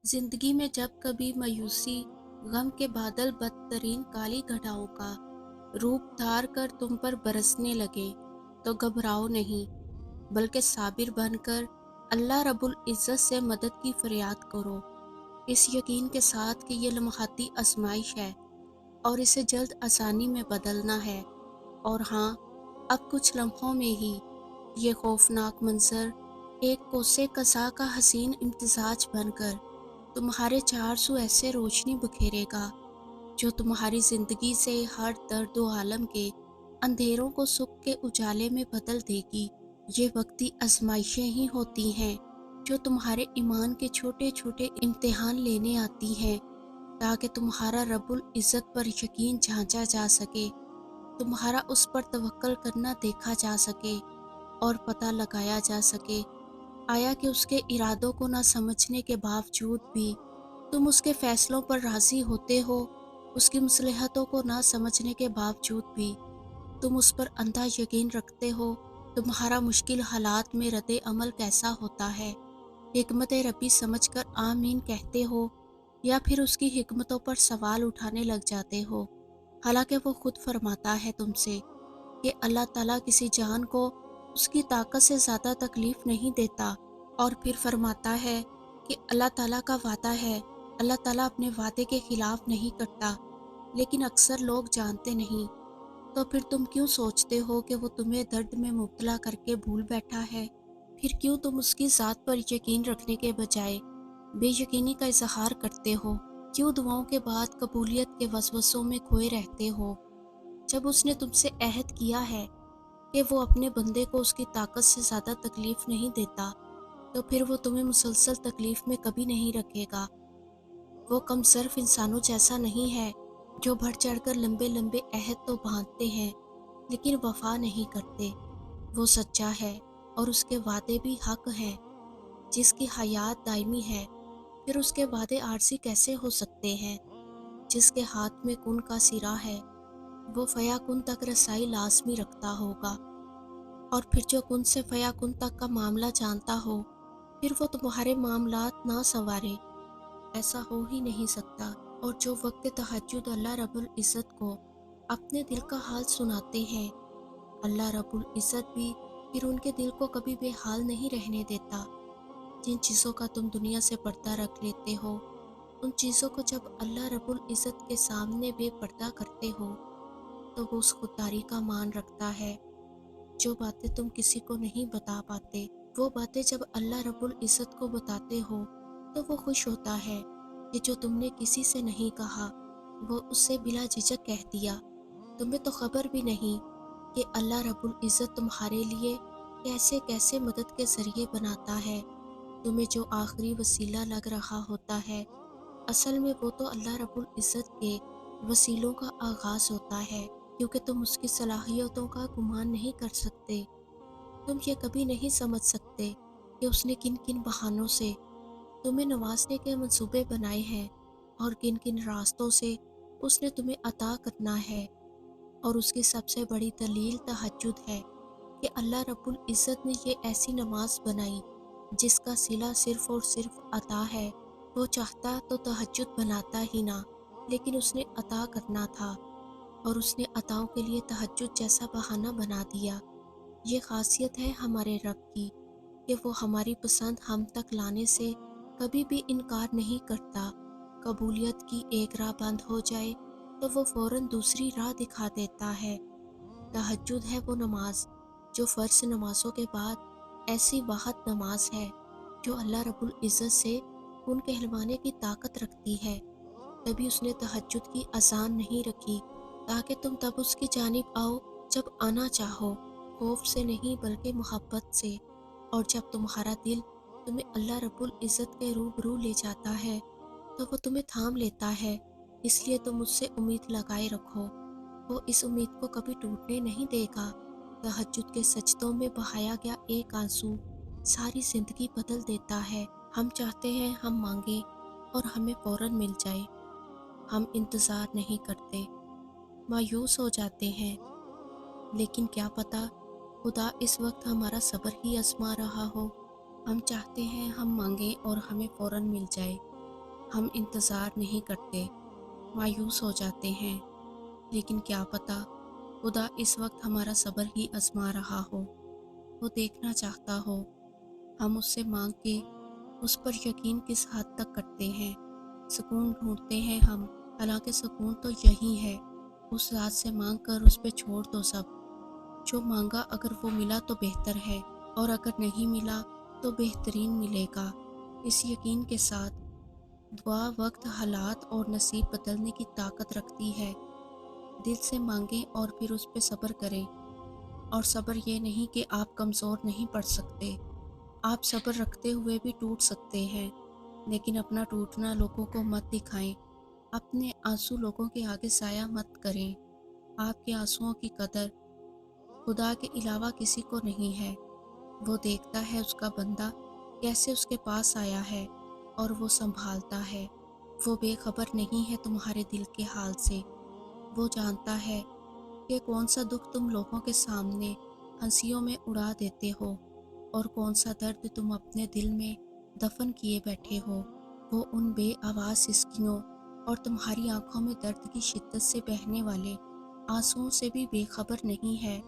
जिंदगी में जब कभी मायूसी, गम के बादल बदतरीन काली घटाओं का रूप धार कर तुम पर बरसने लगे, तो घबराओ नहीं, बल्कि साबिर बनकर अल्लाह रब्बुल इज़्ज़त से मदद की फरियाद करो। इस यकीन के साथ कि ये लम्हाती आजमाइश है और इसे जल्द आसानी में बदलना है। और हाँ, अब कुछ लम्हों में ही ये खौफनाक मंजर एक कोसे कसा का हसीन इम्तिजाज बनकर तुम्हारे चार सौ ऐसे रोशनी बखेरेगा जो तुम्हारी जिंदगी से हर दर्द व आलम के अंधेरों को सुख के उजाले में बदल देगी। ये वक्ती आजमाइशें ही होती हैं जो तुम्हारे ईमान के छोटे छोटे इम्तिहान लेने आती हैं, ताकि तुम्हारा रब्बुल इज़्ज़त पर यकीन जांचा जा सके, तुम्हारा उस पर तवक्कल करना देखा जा सके और पता लगाया जा सके आया कि उसके इरादों को ना समझने के बावजूद भी तुम उसके फैसलों पर राज़ी होते हो, उसकी मसलहतों को ना समझने के बावजूद भी तुम उस पर अंधा यकीन रखते हो। तुम्हारा मुश्किल हालात में रद्द अमल कैसा होता है, हिकमत रब्बी समझकर आमीन कहते हो या फिर उसकी हिकमतों पर सवाल उठाने लग जाते हो। हालांकि वो खुद फरमाता है तुमसे कि अल्लाह ताला किसी जान को उसकी ताकत से ज़्यादा तकलीफ नहीं देता, और फिर फरमाता है कि अल्लाह ताला का वादा है, अल्लाह ताला अपने वादे के खिलाफ नहीं करता। लेकिन अक्सर लोग जानते नहीं, तो फिर तुम क्यों सोचते हो कि वो तुम्हें दर्द में मुब्तला करके भूल बैठा है? फिर क्यों तुम उसकी ज़ात पर यकीन रखने के बजाय बेयकीनी का इजहार करते हो? क्यों दुआओं के बाद कबूलियत के वसवसों में खोए रहते हो, जब उसने तुमसे अहद किया है कि वो अपने बंदे को उसकी ताकत से ज़्यादा तकलीफ नहीं देता? तो फिर वो तुम्हें मुसलसल तकलीफ में कभी नहीं रखेगा। वो कम सिर्फ इंसानों जैसा नहीं है जो बढ़ चढ़कर लंबे लंबे अहद तो बांधते हैं लेकिन वफा नहीं करते। वो सच्चा है और उसके वादे भी हक हैं। जिसकी हयात दायमी है, फिर उसके वादे आरजी कैसे हो सकते हैं? जिसके हाथ में कुन का सिरा है, वो फया कुन तक रसाई लाजमी रखता होगा। और फिर जो कुन से फया कुन तक का मामला जानता हो, फिर वो तुम्हारे मामलात ना संवारे, ऐसा हो ही नहीं सकता। और जो वक्त तहज्जुद अल्लाह रब्बुल इज़्ज़त को अपने दिल का हाल सुनाते हैं, अल्लाह रब्बुल इज़्ज़त भी फिर उनके दिल को कभी बेहाल नहीं रहने देता। जिन चीज़ों का तुम दुनिया से पर्दा रख लेते हो, उन चीज़ों को जब अल्लाह रब्बुल इज़्ज़त के सामने बेपर्दा करते हो, तो वो उस खुददारी का मान रखता है। जो बातें तुम किसी को नहीं बता पाते, वो बातें जब अल्लाह रब्बुल इज़्ज़त को बताते हो, तो वो खुश होता है कि जो तुमने किसी से नहीं कहा, वो उससे बिला झिझक कह दिया। तुम्हें तो खबर भी नहीं कि अल्लाह रब्बुल इज़्ज़त तुम्हारे लिए कैसे कैसे मदद के ज़रिए बनाता है। तुम्हें जो आखिरी वसीला लग रहा होता है, असल में वो तो अल्लाह रब्बुल इज़्ज़त के वसीलों का आगाज़ होता है, क्योंकि तुम उसकी सलाहियतों का गुमान नहीं कर सकते। तुम ये कभी नहीं समझ सकते कि उसने किन किन बहानों से तुम्हें नवाजने के मंसूबे बनाए हैं और किन किन रास्तों से उसने तुम्हें अता करना है। और उसकी सबसे बड़ी दलील तहज्जुद है कि अल्लाह रब्बुल इज़्ज़त ने ये ऐसी नमाज बनाई जिसका सिला सिर्फ और सिर्फ अता है। वो चाहता तो तहज्जुद बनाता ही ना, लेकिन उसने अता करना था और उसने अताओं के लिए तहज्जुद जैसा बहाना बना दिया। ये खासियत है हमारे रब की कि वो हमारी पसंद हम तक लाने से कभी भी इनकार नहीं करता। कबूलियत की एक राह बंद हो जाए तो वो फौरन दूसरी राह दिखा देता है। तहज्जुद है वो नमाज जो फ़र्ज नमाजों के बाद ऐसी वाहद नमाज है जो अल्लाह रब्बुल इज़्ज़त से उन कहलवाने की ताकत रखती है। तभी उसने तहज्जुद की अज़ान नहीं रखी ताकि तुम तब उसकी जानिब आओ जब आना चाहो, खौफ से नहीं बल्कि मोहब्बत से। और जब तुम्हारा दिल तुम्हें अल्लाह रब्बुल इज़्ज़त के रूबरू ले जाता है, तो वो तुम्हें थाम लेता है। इसलिए तुम उससे उम्मीद लगाए रखो, वो इस उम्मीद को कभी टूटने नहीं देगा। तहज्जुद के सजदों में बहाया गया एक आंसू सारी जिंदगी बदल देता है। हम चाहते हैं हम मांगे और हमें फौरन मिल जाए। हम इंतज़ार नहीं करते, मायूस हो जाते हैं, लेकिन क्या पता खुदा इस वक्त हमारा सब्र ही आजमा रहा हो। हम चाहते हैं हम मांगे और हमें फौरन मिल जाए, ہم انتظار نہیں کرتے، مایوس ہو جاتے ہیں، لیکن کیا پتہ خدا اس وقت ہمارا صبر ہی آزما رہا ہو۔ وہ دیکھنا چاہتا ہو ہم اس سے مانگ کے اس پر یقین کس حد تک کرتے ہیں۔ سکون ڈھونڈتے ہیں ہم، حالانکہ سکون تو یہی ہے، اس ذات سے مانگ کر اس پہ چھوڑ دو سب۔ جو مانگا اگر وہ ملا تو بہتر ہے، اور اگر نہیں ملا تو بہترین ملے گا۔ اس یقین کے ساتھ دعا وقت، حالات اور نصیب بدلنے کی طاقت رکھتی ہے۔ دل سے مانگیں اور پھر اس پہ صبر کریں۔ اور صبر یہ نہیں کہ آپ کمزور نہیں پڑ سکتے، آپ صبر رکھتے ہوئے بھی ٹوٹ سکتے ہیں، لیکن اپنا ٹوٹنا لوگوں کو مت دکھائیں، اپنے آنسو لوگوں کے آگے ضائع مت کریں۔ آپ کے آنسوؤں کی قدر خدا کے علاوہ کسی کو نہیں ہے۔ وہ دیکھتا ہے اس کا بندہ کیسے اس کے پاس آیا ہے، اور وہ سنبھالتا ہے۔ وہ بے خبر نہیں ہے تمہارے دل کے حال سے۔ وہ جانتا ہے کہ کون سا دکھ تم لوگوں کے سامنے ہنسیوں میں اڑا دیتے ہو، اور کون سا درد تم اپنے دل میں دفن کیے بیٹھے ہو۔ وہ ان بے آواز سسکیوں اور تمہاری آنکھوں میں درد کی شدت سے بہنے والے آنسوؤں سے بھی بے خبر نہیں ہے۔